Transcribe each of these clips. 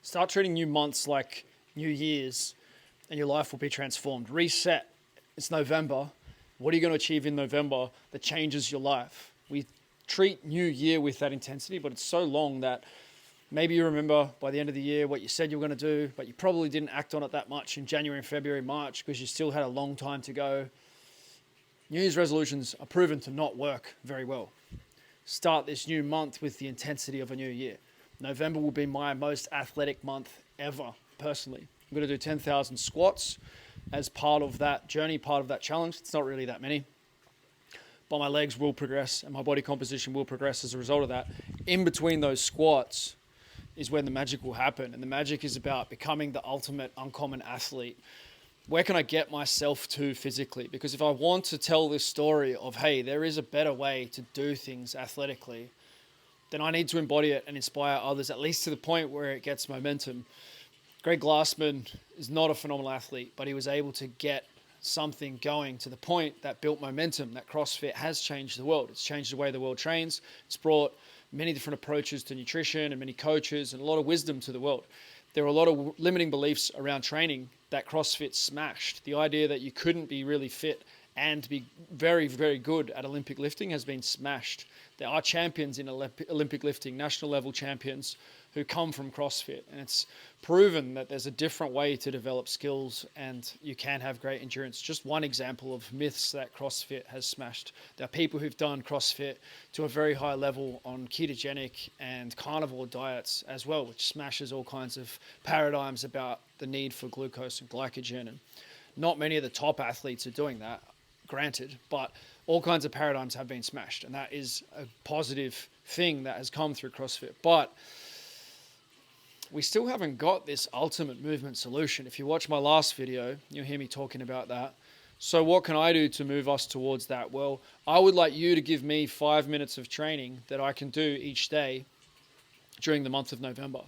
Start treating new months like new years and your life will be transformed. Reset. It's November. What are you going to achieve in November that changes your life? We treat New Year with that intensity, but it's so long that maybe you remember by the end of the year what you said you were going to do, but you probably didn't act on it that much in January, February, March because you still had a long time to go. New Year's resolutions are proven to not work very well. Start this new month with the intensity of a new year. November will be my most athletic month ever, personally. I'm going to do 10,000 squats as part of that journey, part of that challenge. It's not really that many, but my legs will progress and my body composition will progress as a result of that. In between those squats is when the magic will happen, and the magic is about becoming the ultimate uncommon athlete. Where can I get myself to physically? Because if I want to tell this story of, hey, there is a better way to do things athletically, then I need to embody it and inspire others, at least to the point where it gets momentum. Greg Glassman is not a phenomenal athlete, but he was able to get something going to the point that built momentum, that CrossFit has changed the world. It's changed the way the world trains. It's brought many different approaches to nutrition and many coaches and a lot of wisdom to the world. There are a lot of limiting beliefs around training that CrossFit smashed. The idea that you couldn't be really fit and be very, very good at Olympic lifting has been smashed. There are champions in Olympic lifting, national level champions who come from CrossFit. And it's proven that there's a different way to develop skills and you can have great endurance. Just one example of myths that CrossFit has smashed. There are people who've done CrossFit to a very high level on ketogenic and carnivore diets as well, which smashes all kinds of paradigms about the need for glucose and glycogen. And not many of the top athletes are doing that, granted, but all kinds of paradigms have been smashed. And that is a positive thing that has come through CrossFit. But we still haven't got this ultimate movement solution. If you watch my last video, you'll hear me talking about that. So what can I do to move us towards that? Well, I would like you to give me 5 minutes of training that I can do each day during the month of November.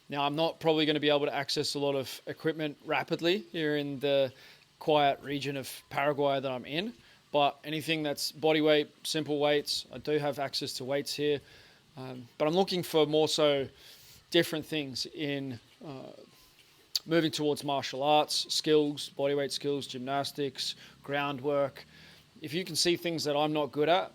Now, I'm not probably going to be able to access a lot of equipment rapidly here in the quiet region of Paraguay that I'm in, but anything that's body weight, simple weights, I do have access to weights here. But I'm looking for more so different things in moving towards martial arts, skills, bodyweight skills, gymnastics, groundwork. If you can see things that I'm not good at,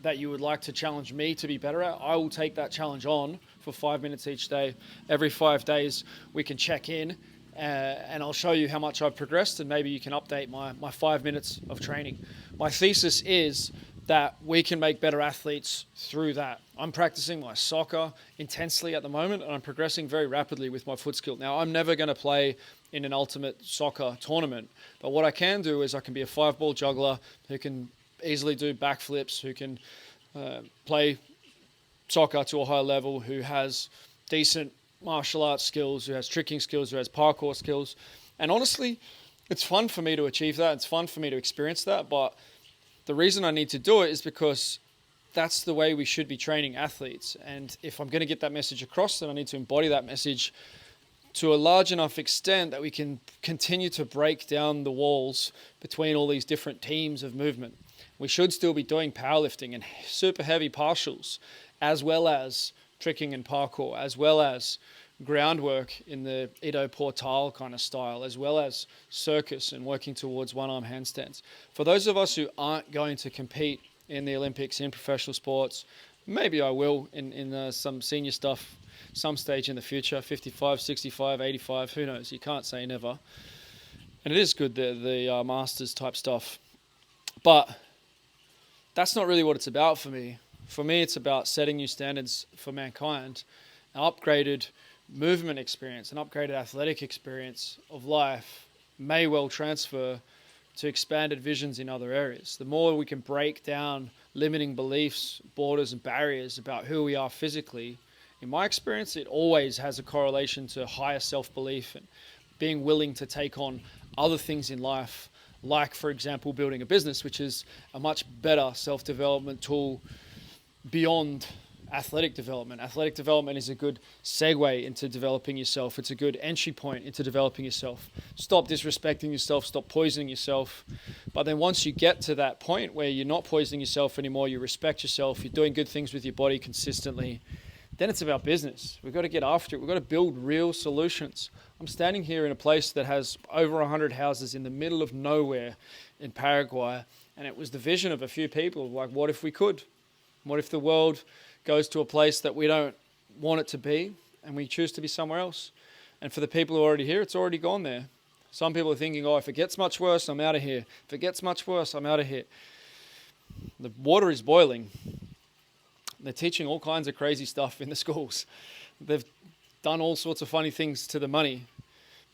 that you would like to challenge me to be better at, I will take that challenge on for 5 minutes each day. Every 5 days we can check in and I'll show you how much I've progressed and maybe you can update my 5 minutes of training. My thesis is that we can make better athletes through that. I'm practicing my soccer intensely at the moment and I'm progressing very rapidly with my foot skill. Now, I'm never going to play in an ultimate soccer tournament, but what I can do is I can be a 5-ball juggler who can easily do backflips, who can play soccer to a high level, who has decent martial arts skills, who has tricking skills, who has parkour skills. And honestly, it's fun for me to achieve that. It's fun for me to experience that, but the reason I need to do it is because that's the way we should be training athletes. And if I'm going to get that message across, then I need to embody that message to a large enough extent that we can continue to break down the walls between all these different teams of movement. We should still be doing powerlifting and super heavy partials, as well as tricking and parkour, as well as groundwork in the Ido Portal kind of style, as well as circus and working towards one-arm handstands. For those of us who aren't going to compete in the Olympics in professional sports, maybe I will in some senior stuff some stage in the future, 55, 65, 85, who knows? You can't say never. And it is good, the masters type stuff. But that's not really what it's about for me. For me, it's about setting new standards for mankind, an upgraded movement experience, an upgraded athletic experience of life may well transfer to expanded visions in other areas. The more we can break down limiting beliefs, borders and barriers about who we are physically, in my experience, it always has a correlation to higher self-belief and being willing to take on other things in life, like, for example, building a business, which is a much better self-development tool beyond athletic development. Athletic development is a good segue into developing yourself. It's a good entry point into developing yourself. Stop disrespecting yourself, stop poisoning yourself. But then once you get to that point where you're not poisoning yourself anymore, you respect yourself, you're doing good things with your body consistently, then it's about business. We've got to get after it. We've got to build real solutions. I'm standing here in a place that has over 100 houses in the middle of nowhere in Paraguay, and it was the vision of a few people, like, what if we could? What if the world goes to a place that we don't want it to be, and we choose to be somewhere else? And for the people who are already here, it's already gone there. Some people are thinking, oh, if it gets much worse, I'm out of here. If it gets much worse, I'm out of here. The water is boiling. They're teaching all kinds of crazy stuff in the schools. They've done all sorts of funny things to the money.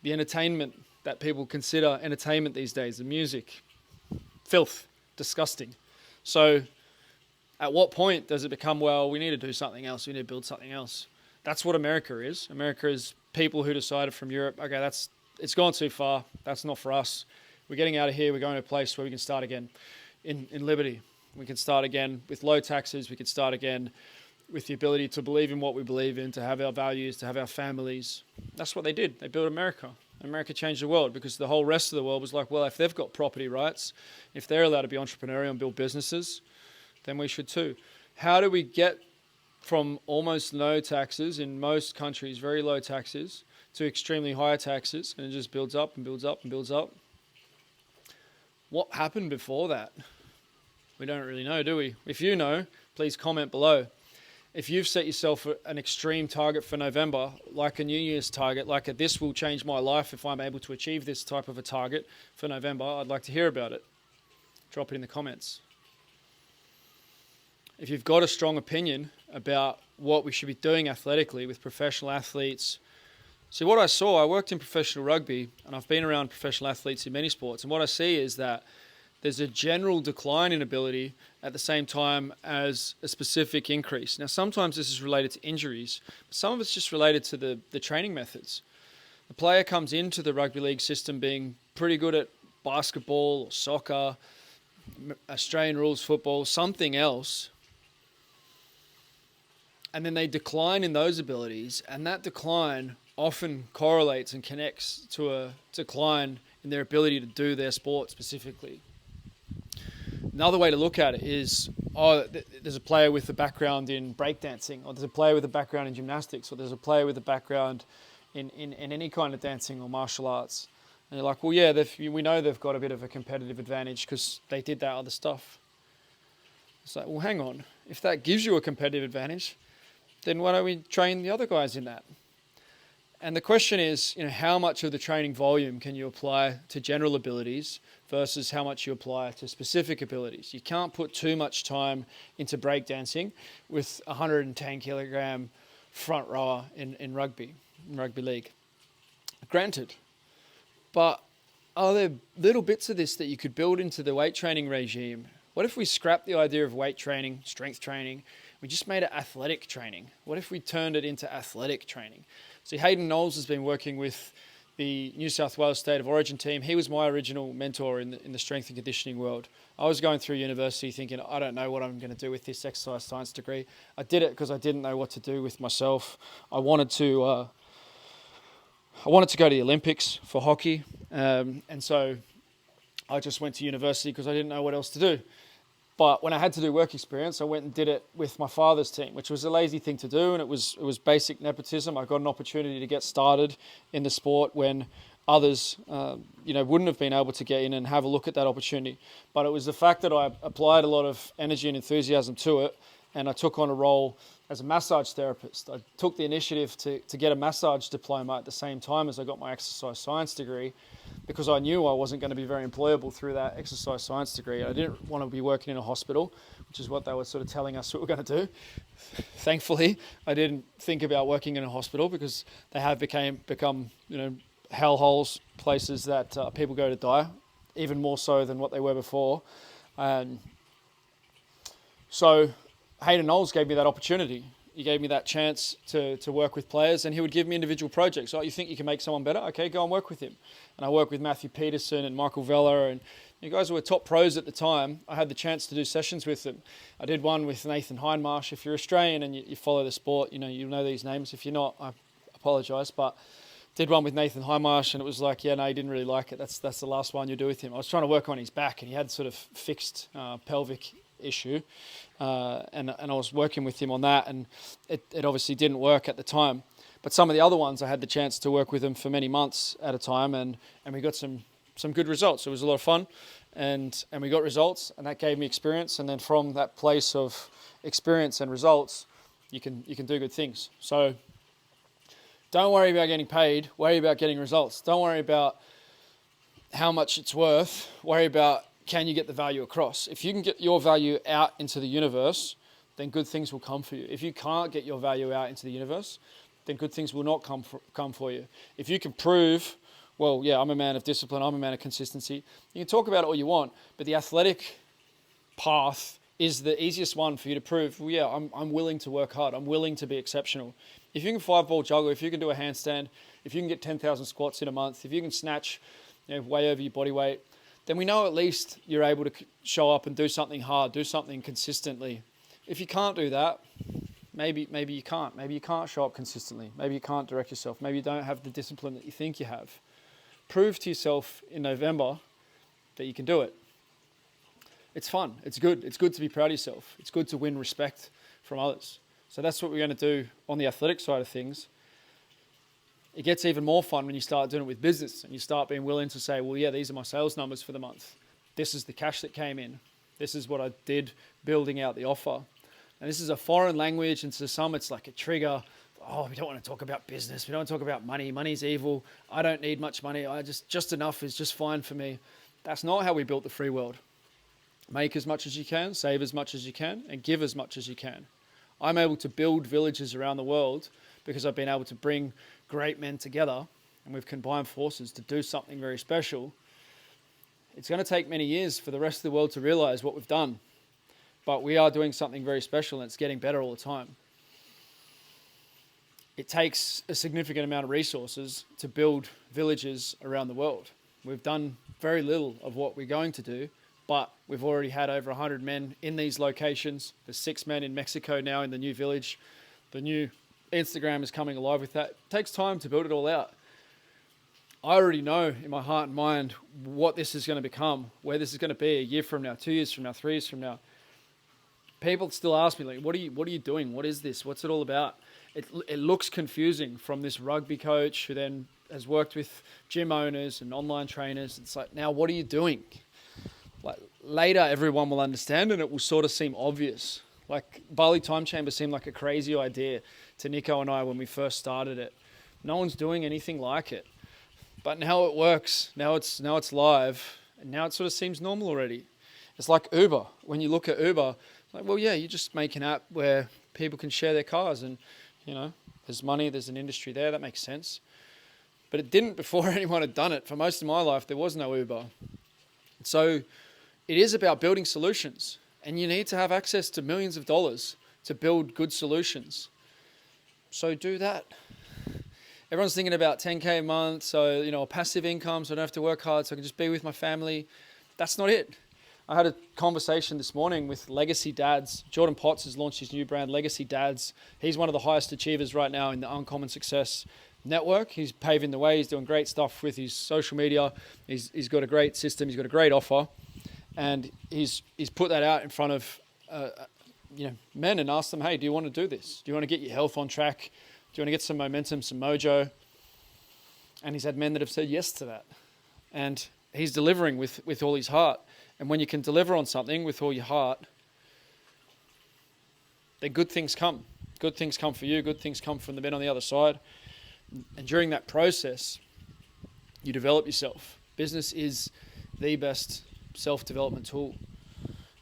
The entertainment that people consider entertainment these days, the music, filth, disgusting. So at what point does it become, well, we need to do something else, we need to build something else? That's what America is. America is people who decided from Europe, okay, it's gone too far, that's not for us. We're getting out of here, we're going to a place where we can start again in liberty. We can start again with low taxes, we can start again with the ability to believe in what we believe in, to have our values, to have our families. That's what they did. They built America. America changed the world because the whole rest of the world was like, well, if they've got property rights, if they're allowed to be entrepreneurial and build businesses, then we should too. How do we get from almost no taxes in most countries, very low taxes, to extremely high taxes, and it just builds up and builds up and builds up? What happened before that? We don't really know, do we? If you know, please comment below. If you've set yourself an extreme target for November, like a New Year's target, like this will change my life if I'm able to achieve this type of a target for November, I'd like to hear about it. Drop it in the comments. If you've got a strong opinion about what we should be doing athletically with professional athletes. See, what I worked in professional rugby, and I've been around professional athletes in many sports, and what I see is that there's a general decline in ability at the same time as a specific increase. Now, sometimes this is related to injuries, but some of it's just related to the training methods. The player comes into the rugby league system being pretty good at basketball or soccer, Australian rules football, something else, and then they decline in those abilities, and that decline often correlates and connects to a decline in their ability to do their sport specifically. Another way to look at it is, there's a player with a background in breakdancing, or there's a player with a background in gymnastics, or there's a player with a background in any kind of dancing or martial arts. And you're like, well, yeah, we know they've got a bit of a competitive advantage because they did that other stuff. It's like, well, hang on. If that gives you a competitive advantage, then why don't we train the other guys in that? And the question is, how much of the training volume can you apply to general abilities versus how much you apply to specific abilities? You can't put too much time into breakdancing with a 110 kilogram front rower in rugby league. Granted, but are there little bits of this that you could build into the weight training regime? What if we scrapped the idea of weight training, strength training? We just made it athletic training. What if we turned it into athletic training? So Hayden NOS has been working with the New South Wales State of Origin team. He was my original mentor in the strength and conditioning world. I was going through university thinking, I don't know what I'm going to do with this exercise science degree. I did it because I didn't know what to do with myself. I wanted to go to the Olympics for hockey, and so I just went to university because I didn't know what else to do. But when I had to do work experience, I went and did it with my father's team, which was a lazy thing to do, and it was basic nepotism. I got an opportunity to get started in the sport when others, wouldn't have been able to get in and have a look at that opportunity. But it was the fact that I applied a lot of energy and enthusiasm to it, and I took on a role as a massage therapist. I took the initiative to get a massage diploma at the same time as I got my exercise science degree, because I knew I wasn't going to be very employable through that exercise science degree. I didn't want to be working in a hospital, which is what they were sort of telling us we were going to do. Thankfully, I didn't think about working in a hospital because they have become hellholes, places that people go to die, even more so than what they were before. So Hayden NOS gave me that opportunity. He gave me that chance to work with players, and he would give me individual projects. Oh, you think you can make someone better? Okay, go and work with him. And I worked with Matthew Peterson and Michael Vella, and you guys who were top pros at the time. I had the chance to do sessions with them. I did one with Nathan Hindmarsh. If you're Australian and you follow the sport, you'll know these names. If you're not, I apologise, but did one with Nathan Hindmarsh, and it was like, he didn't really like it. That's the last one you do with him. I was trying to work on his back, and he had sort of fixed pelvic issue. And I was working with him on that, and it obviously didn't work at the time. But some of the other ones, I had the chance to work with them for many months at a time, and we got some good results. It was a lot of fun, and we got results, and that gave me experience. And then from that place of experience and results, you can do good things. So don't worry about getting paid. Worry about getting results. Don't worry about how much it's worth. Worry about, can you get the value across? If you can get your value out into the universe, then good things will come for you. If you can't get your value out into the universe, then good things will not come for you. If you can prove, well, yeah, I'm a man of discipline, I'm a man of consistency, you can talk about it all you want, but the athletic path is the easiest one for you to prove, well, yeah, I'm willing to work hard, I'm willing to be exceptional. If you can 5-ball juggle, if you can do a handstand, if you can get 10,000 squats in a month, if you can snatch way over your body weight, then we know at least you're able to show up and do something hard, do something consistently. If you can't do that, maybe you can't. Maybe you can't show up consistently. Maybe you can't direct yourself. Maybe you don't have the discipline that you think you have. Prove to yourself in November that you can do it. It's fun. It's good. It's good to be proud of yourself. It's good to win respect from others. So that's what we're going to do on the athletic side of things. It gets even more fun when you start doing it with business and you start being willing to say, well, yeah, these are my sales numbers for the month. This is the cash that came in. This is what I did building out the offer. And this is a foreign language, and to some it's like a trigger. Oh, we don't want to talk about business. We don't want to talk about money. Money's evil. I don't need much money. Just enough is just fine for me. That's not how we built the free world. Make as much as you can, save as much as you can, and give as much as you can. I'm able to build villages around the world because I've been able to bring great men together, and we've combined forces to do something very special. It's going to take many years for the rest of the world to realize what we've done, but we are doing something very special, and it's getting better all the time. It takes a significant amount of resources to build villages around the world. We've done very little of what we're going to do, but we've already had over 100 men in these locations. There's 6 men in Mexico now in the new village. The new Instagram is coming alive with that. It takes time to build it all out. I already know in my heart and mind what this is going to become, where this is going to be a year from now, 2 years from now, 3 years from now. People still ask me, like, what are you doing? What is this? What's it all about? It looks confusing from this rugby coach who then has worked with gym owners and online trainers. It's like, now what are you doing? Like, later everyone will understand and it will sort of seem obvious. Like, Bali Time Chamber seemed like a crazy idea to Nico and I when we first started it. No one's doing anything like it. But now it works. Now it's live, and now it sort of seems normal already. It's like Uber. When you look at Uber, like, well, yeah, you just make an app where people can share their cars, and there's money, there's an industry there. That makes sense. But it didn't before anyone had done it. For most of my life, there was no Uber. So it is about building solutions, and you need to have access to millions of dollars to build good solutions. So do that. Everyone's thinking about 10K a month, so, a passive income, so I don't have to work hard, so I can just be with my family. That's not it. I had a conversation this morning with Legacy Dads. Jordan Potts has launched his new brand, Legacy Dads. He's one of the highest achievers right now in the Uncommon Success Network. He's paving the way. He's doing great stuff with his social media. He's got a great system. He's got a great offer. And he's put that out in front of men and asked them, hey, do you want to do this? Do you want to get your health on track? Do you want to get some momentum, some mojo? And he's had men that have said yes to that. And he's delivering with all his heart. And when you can deliver on something with all your heart, then good things come. Good things come for you. Good things come from the men on the other side. And during that process, you develop yourself. Business is the best self-development tool.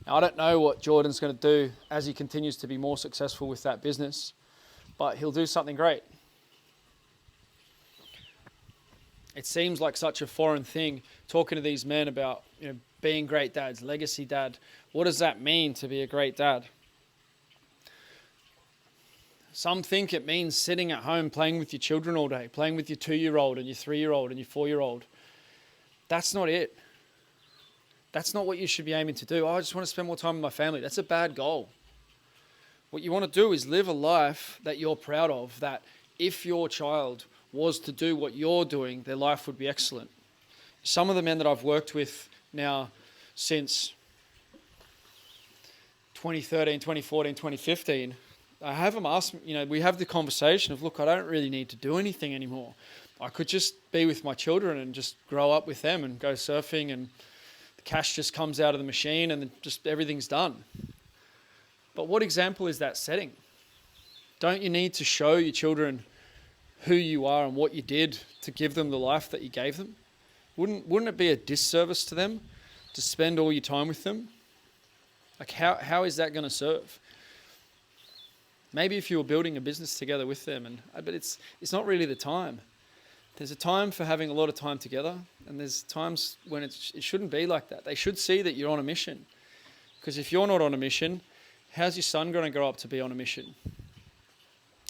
Now, I don't know what Jordan's going to do as he continues to be more successful with that business, but he'll do something great. It seems like such a foreign thing, talking to these men about being great dads, legacy dad. What does that mean to be a great dad? Some think it means sitting at home playing with your children all day, playing with your 2-year-old and your 3-year-old and your 4-year-old. That's not it. That's not what you should be aiming to do. I just want to spend more time with my family. That's a bad goal. What you want to do is live a life that you're proud of, that if your child was to do what you're doing, their life would be excellent. Some of the men that I've worked with now since 2013, 2014, 2015, I have them ask me, we have the conversation of, look, I don't really need to do anything anymore. I could just be with my children and just grow up with them and go surfing, and the cash just comes out of the machine and just everything's done. But what example is that setting? Don't you need to show your children who you are and what you did to give them the life that you gave them? Wouldn't it be a disservice to them to spend all your time with them? Like, how is that going to serve? Maybe if you were building a business together with them, but it's not really the time. There's a time for having a lot of time together, and there's times when it shouldn't be like that. They should see that you're on a mission. Because if you're not on a mission, how's your son going to grow up to be on a mission?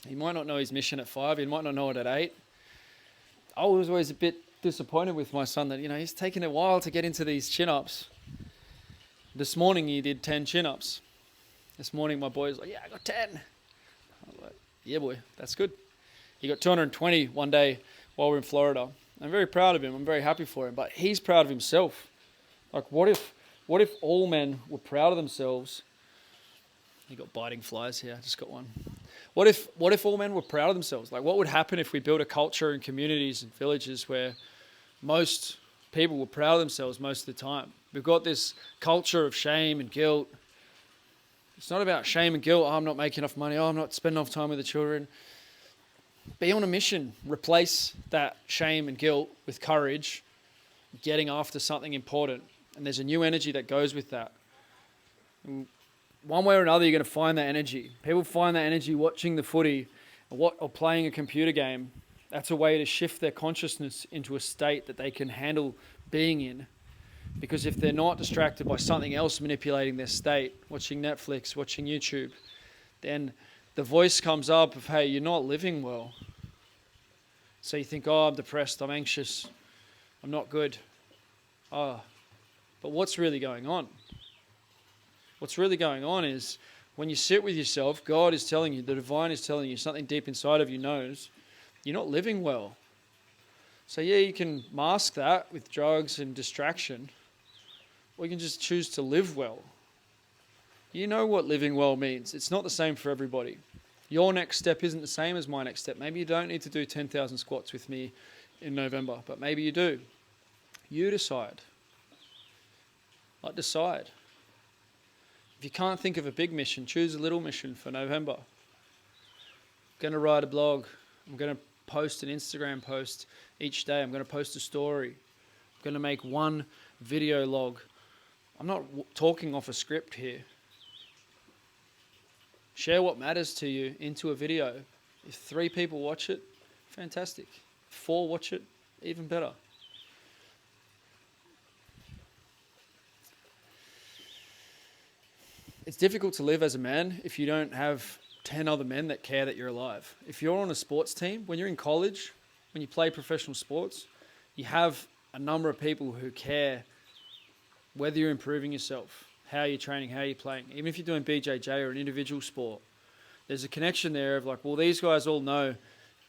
He might not know his mission at 5, he might not know it at 8. I was always a bit disappointed with my son that, he's taken a while to get into these chin-ups. This morning he did 10 chin-ups. This morning my boy was like, yeah, I got 10. I was like, yeah, boy, that's good. He got 220 one day while we're in Florida. I'm very proud of him. I'm very happy for him. But he's proud of himself. Like, what if all men were proud of themselves? You got biting flies here. I just got one. What if all men were proud of themselves? Like, what would happen if we built a culture in communities and villages where most people were proud of themselves most of the time? We've got this culture of shame and guilt. It's not about shame and guilt. Oh, I'm not making enough money. Oh, I'm not spending enough time with the children. Be on a mission. Replace that shame and guilt with courage, getting after something important. And there's a new energy that goes with that. And one way or another, you're going to find that energy. People find that energy watching the footy or playing a computer game. That's a way to shift their consciousness into a state that they can handle being in. Because if they're not distracted by something else manipulating their state, watching Netflix, watching YouTube, then the voice comes up of, hey, you're not living well. So you think, oh, I'm depressed, I'm anxious, I'm not good. Oh, but what's really going on? What's really going on is when you sit with yourself, God is telling you, the divine is telling you, something deep inside of you knows you're not living well. So yeah, you can mask that with drugs and distraction, or you can just choose to live well. You know what living well means. It's not the same for everybody. Your next step isn't the same as my next step. Maybe you don't need to do 10,000 squats with me in November, but maybe you do. You decide. Like, decide. If you can't think of a big mission, choose a little mission for November. I'm going to write a blog. I'm going to post an Instagram post each day. I'm going to post a story. I'm going to make one video log. I'm not talking off a script here. Share what matters to you into a video. If 3 people watch it, fantastic. 4 watch it, even better. It's difficult to live as a man if you don't have 10 other men that care that you're alive. If you're on a sports team, when you're in college, when you play professional sports, you have a number of people who care whether you're improving yourself, how you're training, how you're playing. Even if you're doing BJJ or an individual sport, there's a connection there of like, well, these guys all know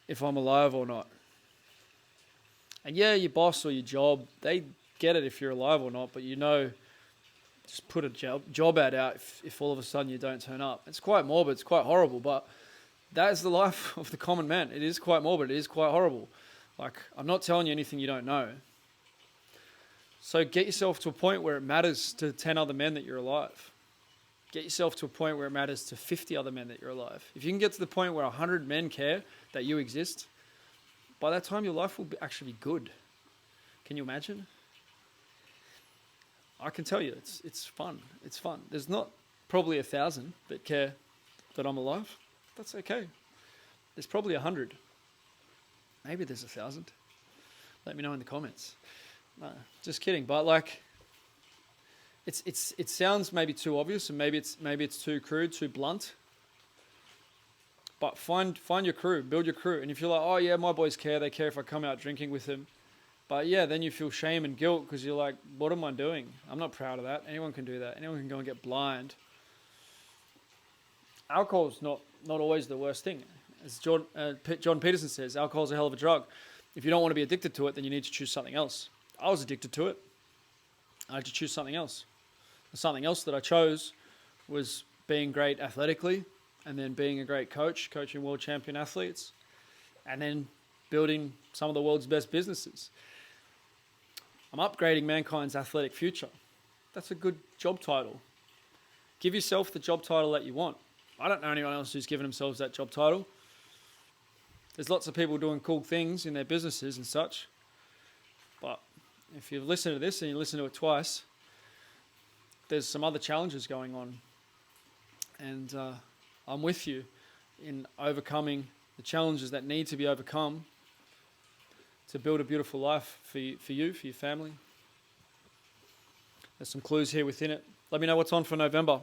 if I'm alive or not. And yeah, your boss or your job, they get it if you're alive or not, but just put a job ad out if all of a sudden you don't turn up. It's quite morbid, it's quite horrible, but that is the life of the common man. It is quite morbid, it is quite horrible. Like, I'm not telling you anything you don't know. So get yourself to a point where it matters to 10 other men that you're alive. Get yourself to a point where it matters to 50 other men that you're alive. If you can get to the point where 100 men care that you exist, by that time your life will actually be good. Can you imagine? I can tell you, it's fun. It's fun. There's not probably 1,000 that care that I'm alive. That's okay. There's probably 100. Maybe there's 1,000. Let me know in the comments. No, just kidding. But like, it sounds maybe too obvious, and maybe it's too crude, too blunt. But find your crew, build your crew. And if you're like, oh yeah, my boys care. They care if I come out drinking with them. But yeah, then you feel shame and guilt because you're like, what am I doing? I'm not proud of that. Anyone can do that. Anyone can go and get blind. Alcohol's not always the worst thing. As John Peterson says, alcohol's a hell of a drug. If you don't want to be addicted to it, then you need to choose something else. I was addicted to it. I had to choose something else. The something else that I chose was being great athletically, and then being a great coach, coaching world champion athletes, and then building some of the world's best businesses. I'm upgrading mankind's athletic future. That's a good job title. Give yourself the job title that you want. I don't know anyone else who's given themselves that job title. There's lots of people doing cool things in their businesses and such. But if you listen to this and you listen to it twice, there's some other challenges going on. And I'm with you in overcoming the challenges that need to be overcome to build a beautiful life for you, for your family. There's some clues here within it. Let me know what's on for November.